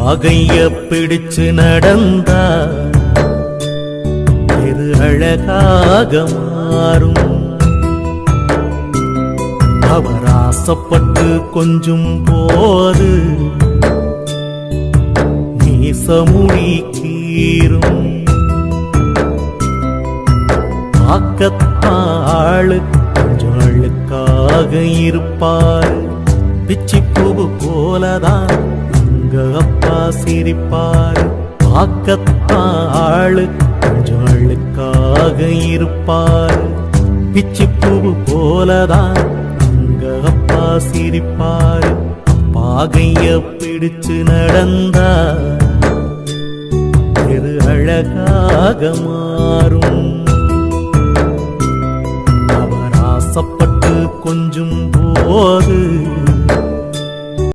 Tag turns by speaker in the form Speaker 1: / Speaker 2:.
Speaker 1: பாகைய பிடிச்சு நடந்தா எது அழகாக மாறும். அவர் ஆசைப்பட்டு கொஞ்சும் போது மீசமுடி கீரும். பார்க்கத்தாளு கொஞ்சம் அழுக்காக இருப்பாரு. பிச்சிப்பூவு போலதான் அங்க அப்பா சிரிப்பாரு. பார்க்கத்தாளு கொஞ்சம் அழுக்காக இருப்பாரு. பிச்சிப்பூவு போலதான் அங்க அப்பா சிரிப்பாரு. பாகைய பிடிச்சு நடந்தா எது அழகாக மாறும். அவர் ஆசைப்பட்டு கொஞ்சும் போது